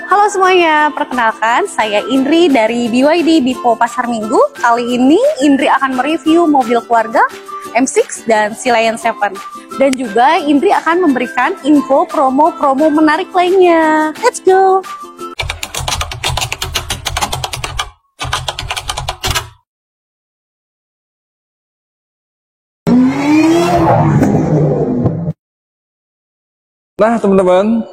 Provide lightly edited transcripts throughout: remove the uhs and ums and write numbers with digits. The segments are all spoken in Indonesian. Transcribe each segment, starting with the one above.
Halo semuanya, perkenalkan saya Indri dari BYD Bipo Pasar Minggu. Kali ini Indri akan mereview mobil keluarga M6 dan Sea Lion 7. Dan juga Indri akan memberikan info promo-promo menarik lainnya. Let's go! Nah teman-teman,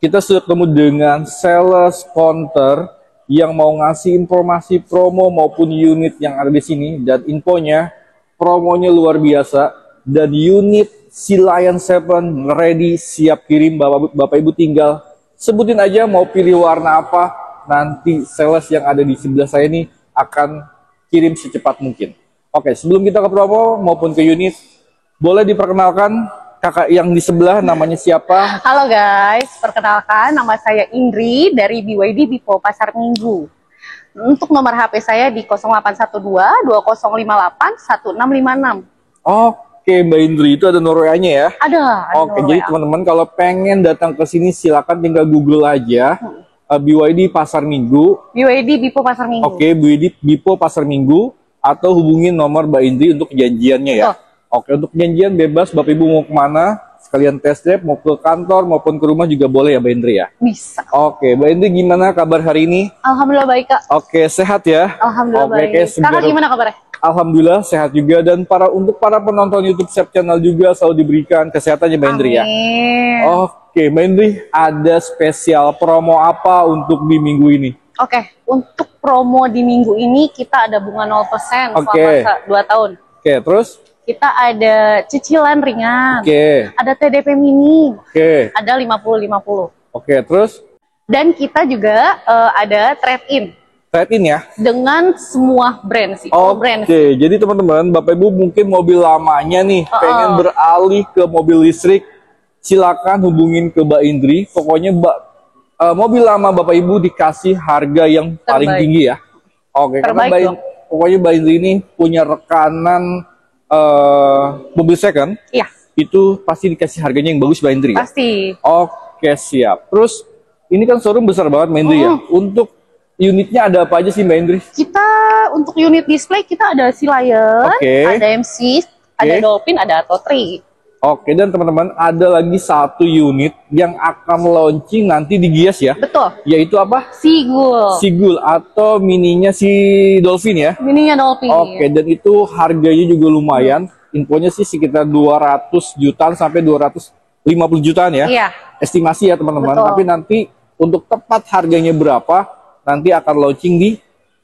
kita sudah ketemu dengan sales counter yang mau ngasih informasi promo maupun unit yang ada di sini. Dan infonya, promonya luar biasa. Dan unit Sea Lion 7 ready, siap kirim. Bapak Ibu tinggal sebutin aja mau pilih warna apa. Nanti sales yang ada di sebelah saya ini akan kirim secepat mungkin. Oke, sebelum kita ke promo maupun ke unit, boleh diperkenalkan kakak yang di sebelah namanya siapa? Halo guys, perkenalkan nama saya Indri dari BYD Bipo Pasar Minggu. Untuk nomor HP saya di 0812 2058 1656. Oke, Mbak Indri, itu ada nomornya ya? Ada Oke, jadi teman-teman kalau pengen datang ke sini silakan tinggal Google aja BYD Pasar Minggu. BYD Bipo Pasar Minggu. Oke, BYD Bipo Pasar Minggu atau hubungin nomor Mbak Indri untuk janjiannya ya. Oke, untuk janjian bebas, Bapak Ibu mau kemana, sekalian test drive, mau ke kantor maupun ke rumah juga boleh ya Mbak Indri ya? Bisa. Oke, Mbak Indri gimana kabar hari ini? Alhamdulillah baik Kak. Oke, sehat ya? Alhamdulillah baik. Kakak gimana kabarnya? Alhamdulillah sehat juga, dan untuk para penonton YouTube Shop Channel juga selalu diberikan kesehatannya Mbak Indri ya? Oke, Mbak Indri, ada spesial promo apa untuk di minggu ini? Oke, untuk promo di minggu ini kita ada bunga 0% selama 2 tahun. Oke, terus? Kita ada cicilan ringan, ada TDP mini, ada 50-50. Oke, terus? Dan kita juga ada trade-in. Trade-in ya? Dengan semua brand sih. Oke, jadi teman-teman, Bapak Ibu mungkin mobil lamanya nih, pengen beralih ke mobil listrik, silakan hubungin ke Mbak Indri. Pokoknya mobil lama Bapak Ibu dikasih harga yang paling tinggi ya. Oke, karena pokoknya Mbak Indri ini punya rekanan mobil second, itu pasti dikasih harganya yang bagus Mbak Indri ya? Pasti. Oke, siap. Terus ini kan showroom besar banget Mbak Indri ya. Untuk unitnya ada apa aja sih Mbak Indri? Kita untuk unit display kita ada Sea Lion, ada M6, ada Dolphin, ada Atto 3. Oke, dan teman-teman ada lagi satu unit yang akan launching nanti di Gias ya? Betul. Yaitu apa? Sigul atau mininya si Dolphin ya? Mininya Dolphin. Oke, dan itu harganya juga lumayan. Infonya sih sekitar 200 jutaan sampai 250 jutaan ya? Iya. Estimasi ya teman-teman. Tapi nanti untuk tepat harganya berapa, nanti akan launching di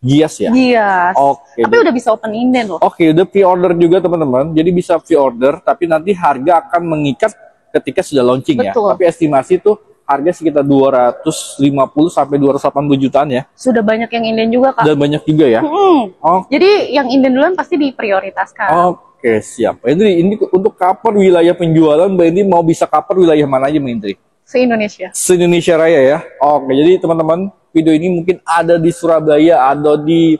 Gias ya? Gias. Oke. Tapi udah bisa open inden loh. Oke, udah pre-order juga teman-teman. Jadi bisa pre-order, tapi nanti harga akan mengikat ketika sudah launching ya. Tapi estimasi itu harga sekitar 250 sampai 280 jutaan ya. Sudah banyak yang inden juga Kak. Sudah banyak juga ya. Jadi yang inden duluan pasti diprioritaskan. Oke, siap. Ini untuk cover wilayah penjualan, Mbak Indri mau bisa cover wilayah mana aja Mbak Indri? Se-Indonesia. Se-Indonesia Raya ya. Oke, jadi teman-teman, video ini mungkin ada di Surabaya, ada di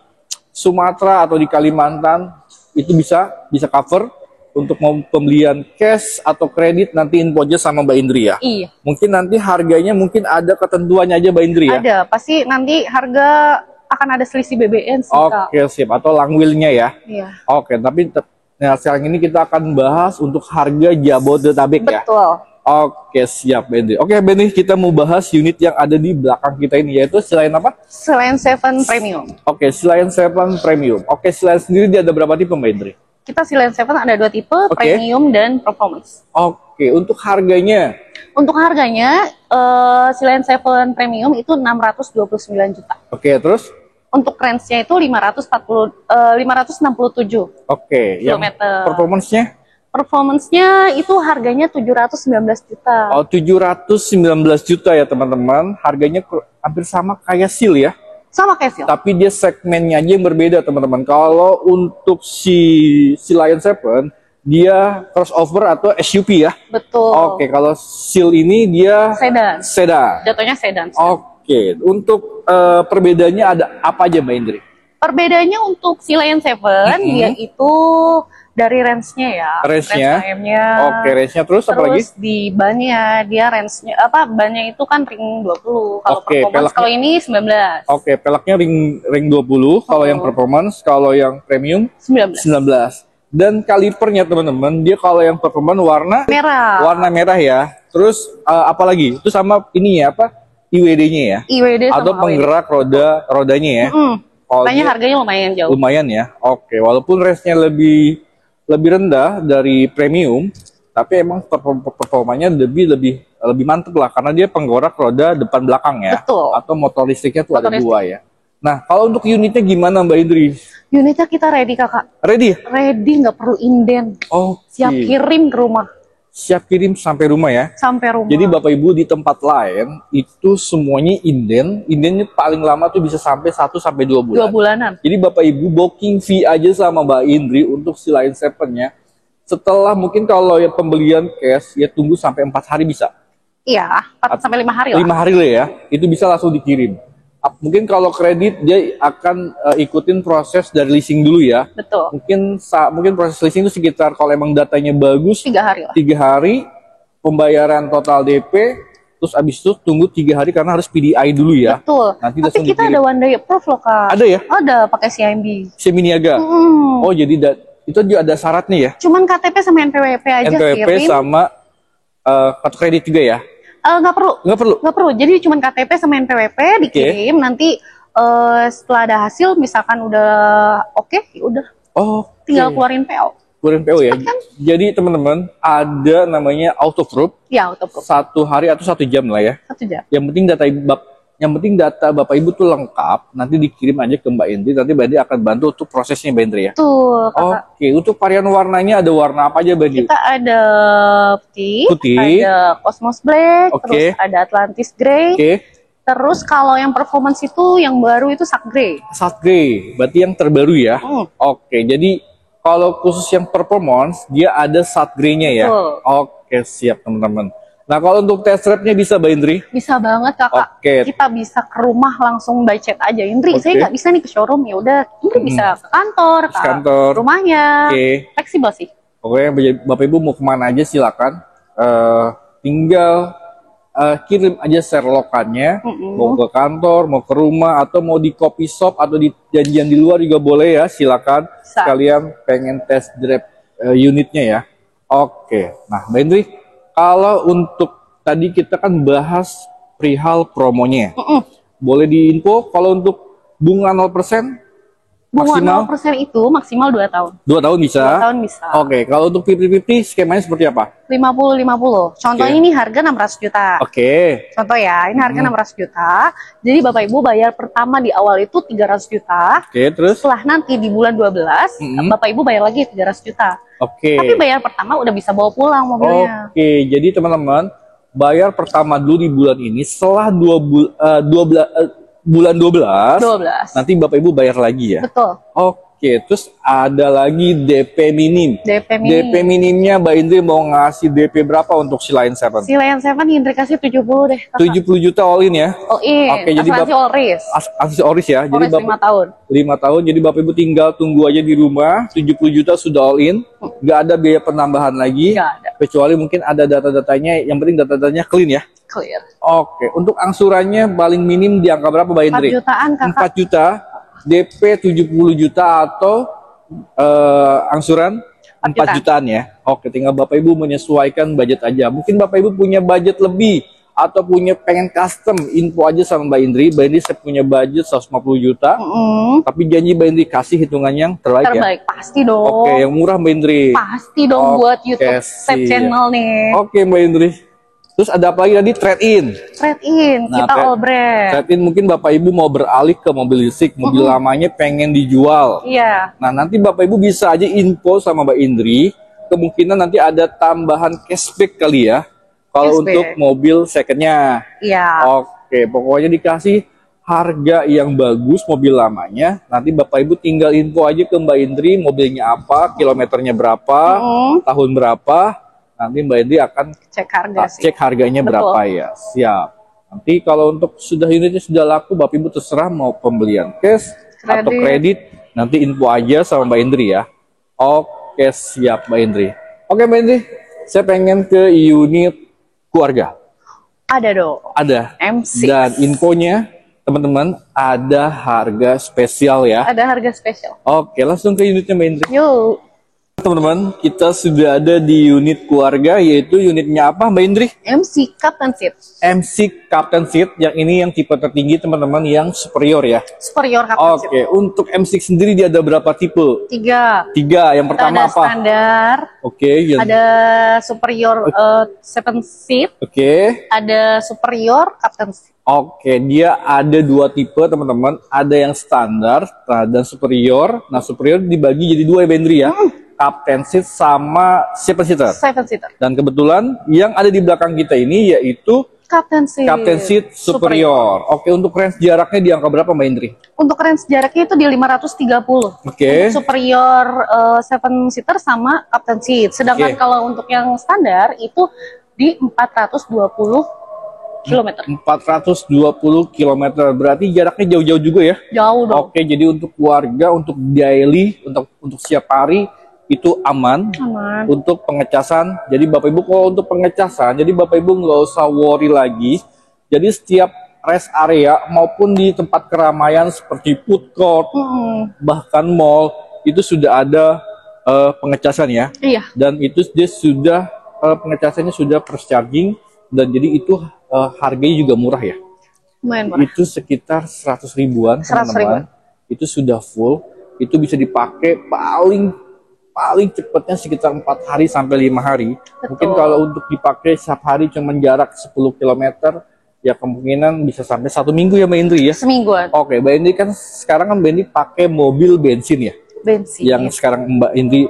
Sumatera atau di Kalimantan, itu bisa cover untuk mau pembelian cash atau kredit, nanti info aja sama Mbak Indri ya. Iya. Mungkin nanti harganya mungkin ada ketentuannya aja Mbak Indri ya. Ada, pasti nanti harga akan ada selisih BBN sih Kak. Oke, siap, atau langwilnya ya. Iya. Oke, tapi sekarang ini kita akan bahas untuk harga Jabodetabek ya. Betul. Oke, siap Bendy. Oke Bendy, kita mau bahas unit yang ada di belakang kita ini, yaitu Sea Lion apa? Sea Lion 7 Premium. Oke, Sea Lion 7 Premium. Oke, Sea Lion sendiri dia ada berapa tipe Mbak Indri? Kita Sea Lion 7 ada 2 tipe, Premium dan Performance. Oke, untuk harganya? Untuk harganya, Sea Lion 7 Premium itu 629 juta. Oke, terus? Untuk range-nya itu 567 kilometer. Performance-nya? Performance-nya itu harganya 719 juta. 719 juta ya teman-teman. Harganya hampir sama kayak Seal ya. Sama kayak Seal. Tapi dia segmennya aja yang berbeda teman-teman. Kalau untuk si Lion 7, dia crossover atau SUV ya. Betul. Oke, kalau Seal ini dia sedan. Jatuhnya sedan. Oke, untuk perbedaannya ada apa aja Mbak Indri? Perbedaannya untuk Sea Lion 7 dia itu Dari range-nya ya. Range-nya. Range AM-nya. Oke, range-nya terus apa lagi? Terus di bannya, dia range-nya apa? Bannya itu kan ring 20. Kalau Oke, performance peleknya. kalau ini 19. Oke, peleknya ring 20, kalau yang performance, kalau yang premium 19. 19. Dan kalipernya teman-teman, dia kalau yang performance warna merah ya. Terus apa lagi? Itu sama ini ya apa? IWD-nya ya. IWD sama Atau penggerak rodanya ya. Kalau Kayaknya dia harganya lumayan jauh. lumayan ya. Oke, walaupun range-nya lebih rendah dari premium, tapi emang performanya lebih mantep lah karena dia penggerak roda depan belakang ya. Betul. Atau motor listriknya tuh Motor ada dua ya. Nah, kalau untuk unitnya gimana Mbak Indri? Unitnya kita ready kakak. Ready? Ready, nggak perlu inden. Oh, Siap kirim ke rumah. Siap kirim sampai rumah ya. Sampai rumah. Jadi Bapak Ibu di tempat lain itu semuanya indennya paling lama tuh bisa sampai 1 sampai 2 bulan. 2 bulanan. Jadi Bapak Ibu booking fee aja sama Mbak Indri untuk si Lion 7-nya. Setelah mungkin kalau ya pembelian cash ya tunggu sampai 4 hari bisa. Iya, 4 sampai 5 hari lah. 5 hari lah ya. Itu bisa langsung dikirim. Mungkin kalau kredit dia akan ikutin proses dari leasing dulu ya. Betul. Mungkin proses leasing itu sekitar kalau emang datanya bagus 3 hari lah. 3 hari pembayaran total DP, terus abis itu tunggu 3 hari karena harus PDI dulu ya. Betul. Nanti Tapi kita ada one day approve loh kak. Ada ya? Ada pakai CIMB. Semi niaga. Oh jadi itu juga ada syaratnya ya? Cuman KTP sama NPWP aja NPWP kirim. sama kartu kredit juga ya? Nggak perlu. Nggak perlu. Jadi cuman KTP sama NPWP dikirim. Nanti setelah ada hasil, misalkan udah oke, ya udah. Tinggal keluarin PO. Keluarin PO ya. Kan? Jadi teman-teman ada namanya auto approve. Ya auto approve. 1 hari atau 1 jam lah ya. 1 jam. Yang penting data Bapak Ibu tuh lengkap, nanti dikirim aja ke Mbak Indri, nanti Mbak Indri akan bantu untuk prosesnya Mbak Indri ya. Tuh, Oke, untuk varian warnanya ada warna apa aja Mbak Indri? Kita ada putih, ada Cosmos Black, terus ada Atlantis Grey. Terus kalau yang performance itu yang baru itu Shark Grey. Shark Grey, berarti yang terbaru ya. Oke, jadi kalau khusus yang performance dia ada Shark Grey-nya ya. Oke, siap teman-teman. Nah, kalau untuk test drive-nya bisa Mbak Indri? Bisa banget kakak. Kita bisa ke rumah langsung by chat aja. Indri, saya nggak bisa nih ke showroom, ya udah. Indri bisa ke kantor, rumahnya. Fleksibel sih. Oke, Bapak Ibu mau kemana aja silakan. Tinggal kirim aja Sherlock-annya. Mau ke kantor, mau ke rumah, atau mau di coffee shop atau di janjian di luar juga boleh ya. Silakan. Sekalian pengen test drive unitnya ya. Oke. Nah, Mbak Indri, kalau untuk tadi kita kan bahas perihal promonya. Boleh diinfo kalau untuk bunga 0%? Bunga 0% itu maksimal 2 tahun. 2 tahun bisa? 2 tahun bisa. Oke, kalau untuk 50-50 skemanya seperti apa? 50-50. Contohnya ini harga 600 juta. Contoh ya, ini harga 600 juta. Jadi Bapak Ibu bayar pertama di awal itu 300 juta. Terus? Setelah nanti di bulan 12, Bapak Ibu bayar lagi 300 juta. Tapi bayar pertama udah bisa bawa pulang mobilnya. Jadi teman-teman, bayar pertama dulu di bulan ini, setelah bulan 12, nanti Bapak Ibu bayar lagi ya? Betul. Terus ada lagi DP minim. DP minimnya Mbak Indri mau ngasih DP berapa untuk si Lion 7? Si Lion 7 Indri kasih 70 deh. 70 juta all in ya? All in. Jadi asuransi all risk. Asuransi all risk ya? Jadi 5 tahun. 5 tahun, jadi Bapak Ibu tinggal tunggu aja di rumah, 70 juta sudah all in. Nggak ada biaya penambahan lagi. Nggak ada. Kecuali mungkin ada data-datanya, yang penting data-datanya clean ya? Clear. Untuk angsurannya paling minim di angka berapa Mbak Indri? 4 jutaan kakak. 4 juta. DP 70 juta atau angsuran 4 jutaan ya. Tinggal Bapak Ibu menyesuaikan budget aja. Mungkin Bapak Ibu punya budget lebih atau punya pengen custom, info aja sama Mbak Indri. Mbak Indri saya punya budget 150 juta. Tapi janji Mbak Indri kasih hitungan yang terbaik ya. Pasti dong. Yang murah Mbak Indri. Pasti dong buat YouTube channel nih. Mbak Indri. Terus ada apa lagi tadi? Trade-in. Kita all brand. Trade-in mungkin Bapak Ibu mau beralih ke mobil listrik, mobil lamanya pengen dijual. Iya. Nah, nanti Bapak Ibu bisa aja info sama Mbak Indri, kemungkinan nanti ada tambahan cashback kali ya, kalau untuk mobil secondnya. Iya. Pokoknya dikasih harga yang bagus mobil lamanya, nanti Bapak Ibu tinggal info aja ke Mbak Indri, mobilnya apa, kilometernya berapa, tahun berapa. Nanti Mbak Indri akan cek harganya berapa ya. Siap. Nanti kalau untuk unitnya sudah laku, Bapak Ibu terserah mau pembelian cash atau kredit, nanti info aja sama Mbak Indri ya. Oke, siap Mbak Indri. Oke Mbak Indri, saya pengen ke unit keluarga. Ada dong. Ada. M6. Dan infonya, teman-teman, ada harga spesial ya. Ada harga spesial. Oke, langsung ke unitnya Mbak Indri. Yuk. Teman-teman, kita sudah ada di unit keluarga, yaitu unitnya apa Mbak Indri? MC Captain Seat. MC Captain Seat, yang ini yang tipe tertinggi teman-teman, yang superior ya. Superior Captain Seat. Oke, untuk M6 sendiri dia ada berapa tipe? 3. Yang pertama Ada apa? standar. Oke, Ada superior 7 seat. Oke. Ada superior Captain Seat. Oke, dia ada 2 tipe teman-teman. Ada yang standar dan superior. Nah, superior dibagi jadi 2 ya Mbak Indri ya. Captain Seat sama 7 seater. 7 seater. Dan kebetulan yang ada di belakang kita ini yaitu Captain Seat. Captain Seat superior. Oke, untuk range jaraknya di angka berapa Mbak Indri? Untuk range jaraknya itu di 530. Oke. Untuk superior 7 seater sama Captain Seat. Sedangkan Oke. kalau untuk yang standar itu di 420 km. 420 km. Berarti jaraknya jauh-jauh juga ya? Jauh dong. Oke, jadi untuk keluarga, untuk daily, untuk setiap hari itu aman. Aman. Untuk pengecasan, jadi Bapak Ibu kalau untuk pengecasan, jadi Bapak Ibu nggak usah worry lagi. Jadi setiap rest area maupun di tempat keramaian seperti food court, bahkan mall itu sudah ada pengecasan ya. Iya. Dan itu dia sudah pengecasannya sudah press charging, dan jadi itu harganya juga murah ya. Lumayan murah. Itu sekitar 100 ribuan 100 teman-teman. Itu sudah full. Itu bisa dipakai paling cepatnya sekitar 4 hari sampai 5 hari. Betul. Mungkin kalau untuk dipakai setiap hari cuma jarak 10 km, ya kemungkinan bisa sampai 1 minggu ya Mbak Indri ya. Semingguan. Oke, Mbak Indri kan sekarang kan Mbak Indri pakai mobil bensin ya. Bensin. Yang sekarang Mbak Indri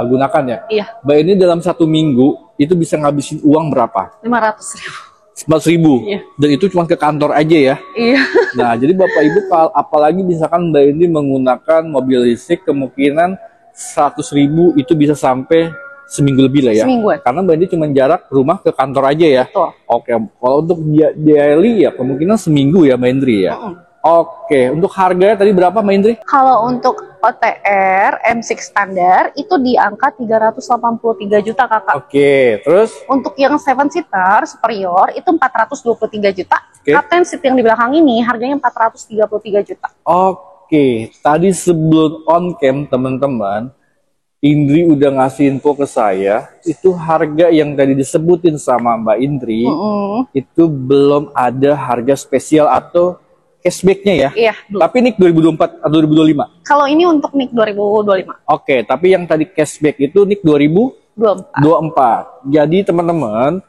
gunakan ya. Iya. Mbak Indri dalam 1 minggu itu bisa ngabisin uang berapa? 500.000. 100.000. Iya. Dan itu cuma ke kantor aja ya. Iya. Nah, jadi Bapak Ibu apalagi misalkan Mbak Indri menggunakan mobil listrik, kemungkinan 100.000 itu bisa sampai seminggu lebih lah ya. Semingguan. Karena Mbak Indri cuma jarak rumah ke kantor aja ya. Betul. Oke, kalau untuk daily ya kemungkinan seminggu ya Mbak Indri ya. Oke, untuk harganya tadi berapa Mbak Indri? Kalau untuk OTR M6 standar itu di angka 383 juta kakak. Oke, terus? Untuk yang 7 seater superior itu 423 juta. Oke. Captain Seat yang di belakang ini harganya 433 juta. Oke, tadi sebelum on cam teman-teman, Indri udah ngasih info ke saya, itu harga yang tadi disebutin sama Mbak Indri, itu belum ada harga spesial atau cashbacknya ya? Iya, belum. Tapi NIK 2024 atau 2025? Kalau ini untuk NIK 2025. Oke, tapi yang tadi cashback itu NIK 24. 2024. Jadi teman-teman,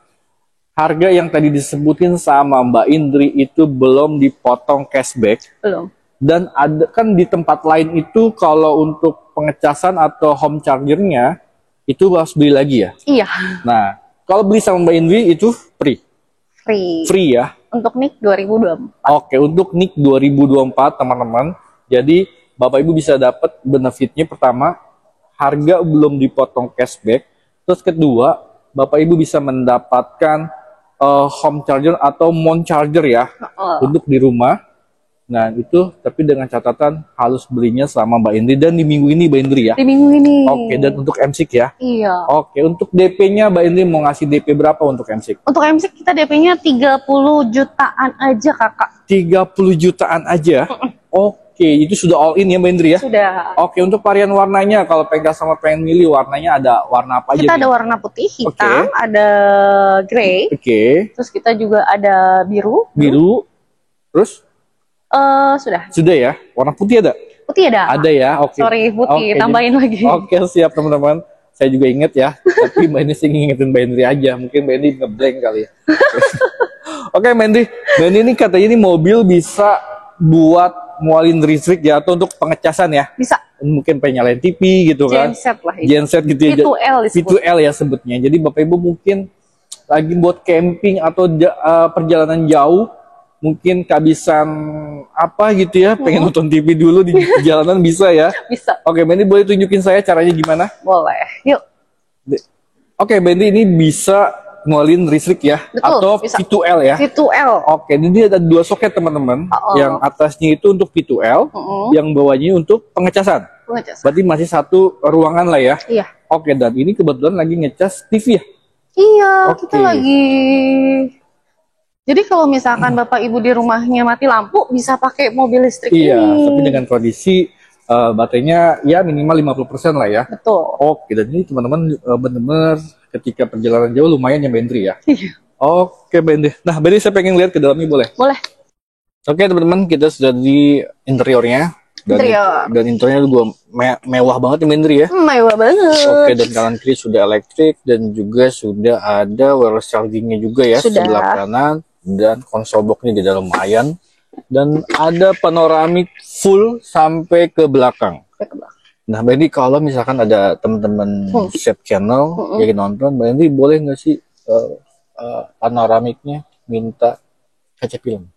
harga yang tadi disebutin sama Mbak Indri itu belum dipotong cashback. Belum. Dan ada kan di tempat lain itu kalau untuk pengecasan atau home chargernya itu harus beli lagi ya. Iya. Nah, kalau beli sama Mbak Indri itu free. Free ya. Untuk NIK 2024. Oke, untuk NIK 2024 teman-teman. Jadi Bapak Ibu bisa dapat benefitnya pertama, harga belum dipotong cashback. Terus kedua, Bapak Ibu bisa mendapatkan home charger atau mount charger ya untuk di rumah. Nah itu tapi dengan catatan harus belinya sama Mbak Indri dan di minggu ini Mbak Indri ya. Di minggu ini. Oke, dan untuk M6 ya. Iya. Oke, untuk DP-nya Mbak Indri mau ngasih DP berapa untuk M6? Untuk M6 kita DP-nya 30 jutaan aja kakak. 30 jutaan aja. Oke, itu sudah all in ya Mbak Indri ya. Sudah. Oke, untuk varian warnanya kalau Pegas sama pengen milih warnanya ada warna apa aja? Kita nih? ada warna putih, hitam, ada grey. Oke. Terus kita juga ada biru. Biru. Terus? Sudah. Sudah ya. Warna putih ada? Putih ada. Ada ya. Oke. Sorry, putih. Oke, Tambahin jadi- lagi. Oke, siap teman-teman. Saya juga inget ya. Tapi Mbak Indri sih ngingetin Mbak Indri aja. Mungkin Mbak Indri ngeblank kali ya. Oke, Mbak Indri. Mbak Indri ini katanya ini mobil bisa buat mualin listrik ya atau untuk pengecasan ya. Bisa. Mungkin pengen nyalain TV gitu kan. Genset lah itu. Genset gitu ya. V2L disebut. V2L ya sebutnya. Jadi Bapak Ibu mungkin lagi buat camping atau perjalanan jauh, mungkin kehabisan apa gitu ya, pengen nonton TV dulu di jalanan bisa ya. Bisa. Oke, Mbak Indri boleh tunjukin saya caranya gimana? Boleh. Yuk. Oke, Mbak Indri ini bisa ngualin listrik ya, Betul, atau bisa. V2L ya. V2L. Oke, ini ada dua soket teman-teman. Yang atasnya itu untuk V2L, yang bawahnya untuk pengecasan. Ngecas. Berarti masih satu ruangan lah ya. Iya. Oke, dan ini kebetulan lagi ngecas TV ya. Iya, Oke. kita lagi. Jadi kalau misalkan Bapak Ibu di rumahnya mati lampu, bisa pakai mobil listrik Iya, ini. tapi dengan kondisi baterainya ya minimal 50% lah ya. Betul. Oke, dan ini teman-teman benar-benar ketika perjalanan jauh lumayan ya Mbak Indri ya. Iya. Oke Mbak Indri. Nah, Mbak Indri saya pengen lihat ke dalamnya boleh? Boleh. Oke teman-teman, kita sudah di interiornya. Dan interiornya juga mewah banget nih Mbak Indri ya. Mewah banget. Oke, dan kanan kiri sudah elektrik dan juga sudah ada wireless chargingnya juga ya. Sudah. Sebelah kanan dan konsol boxnya di dalam lumayan. Dan ada panoramik full sampai ke belakang. Nah, Mbak Indri, kalau misalkan ada teman-teman Chef Channel yang nonton, Mbak Indri boleh nggak sih panoramiknya minta kaca film?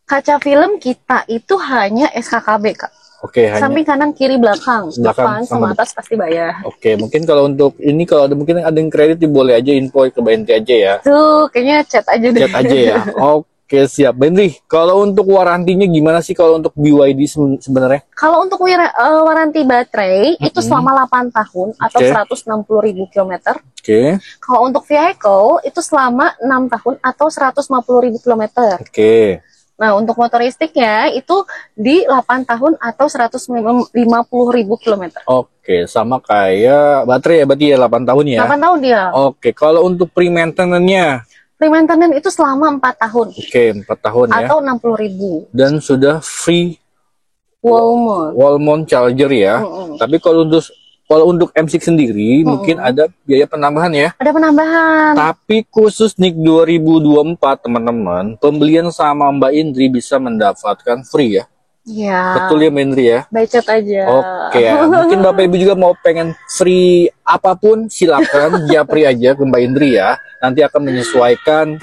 Kaca film kita itu hanya SKKB, Kak. Oke, hanya Samping kanan kiri belakang, depan sama atas pasti bayar. Oke, mungkin kalau untuk ini kalau ada mungkin ada yang kredit boleh aja info ke Mbak Indri aja ya. Tuh, kayaknya chat aja deh. Chat aja ya. Oke, siap. Mbak Indri, kalau untuk warantinya gimana sih kalau untuk BYD sebenarnya? Kalau untuk waranti baterai itu selama 8 tahun atau 160.000 km. Oke. Kalau untuk vehicle itu selama 6 tahun atau 150.000 km. Oke. Nah, untuk motor listriknya itu di 8 tahun atau 150.000 km. Oke, sama kayak baterai ya berarti ya 8 tahun ya? 8 tahun dia. Oke, kalau untuk pre-maintenance-nya? Pre-maintenance itu selama 4 tahun. Oke, 4 tahun ya. Atau 60.000. Dan sudah free wall mount charger ya. Tapi kalau untuk M6 sendiri mungkin ada biaya penambahan ya. Ada penambahan. Tapi khusus NIK 2024 teman-teman, pembelian sama Mbak Indri bisa mendapatkan free ya. Iya. Betul ya Mbak Indri ya? By chat aja. Oke ya. Mungkin Bapak Ibu juga mau pengen free apapun silakan japri aja ke Mbak Indri ya. Nanti akan menyesuaikan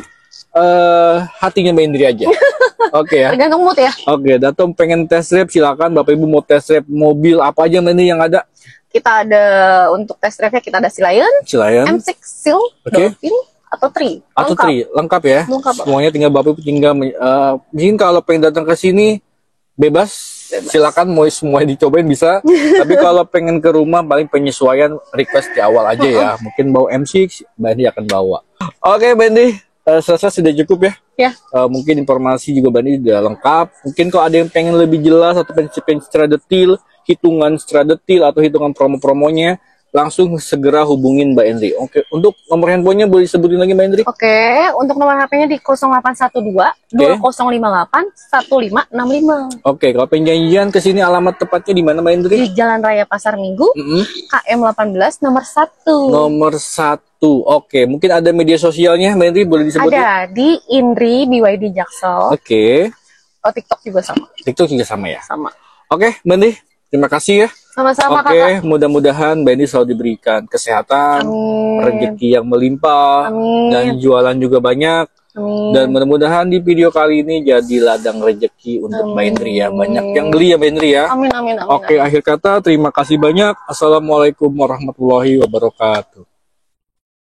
hatinya Mbak Indri aja. Oke ya. Tergantung mood ya. Oke, datang pengen test drive silakan Bapak Ibu mau test drive mobil apa aja Mbak Indri yang ada. Kita ada untuk test drive-nya kita ada Lion, M6 Seal, Dolphin, atau Tri. Atau Tri, lengkap ya. Lengkap. Semuanya tinggal Bapak Ibu tinggal mungkin kalau pengen datang ke sini bebas. Silakan mau semua dicobain bisa. Tapi kalau pengen ke rumah paling penyesuaian request di awal aja ya. Mungkin bawa M6, Mbak Indri akan bawa. Oke, Mbak Indri, selesai sudah cukup ya. Ya. Mungkin informasi juga Mbak Indri sudah lengkap. Mungkin kalau ada yang pengen lebih jelas atau pengen secara detail, hitungan secara detail atau hitungan promo-promonya, langsung segera hubungin Mbak Indri. Oke, untuk nomor handphonenya boleh disebutin lagi Mbak Indri? Oke, untuk nomor HP-nya di 0812 2058 1565. Oke, kalau penjanjian ke sini alamat tepatnya di mana Mbak Indri? Di Jalan Raya Pasar Minggu, KM 18 nomor 1. Nomor 1. Oke, mungkin ada media sosialnya Mbak Indri boleh disebutin? Ada di Indri BYD Jaksel. Oke. Oh, TikTok juga sama. TikTok juga sama ya? Sama. Oke, Mbak Indri. Terima kasih ya. Sama-sama Oke, mudah-mudahan Mbak Indri selalu diberikan kesehatan, rezeki yang melimpah, dan jualan juga banyak. Dan mudah-mudahan di video kali ini jadi ladang rezeki untuk Mbak Indri ya. Banyak yang beli ya Mbak Indri ya. Amin. Oke, akhir kata terima kasih banyak. Assalamualaikum warahmatullahi wabarakatuh.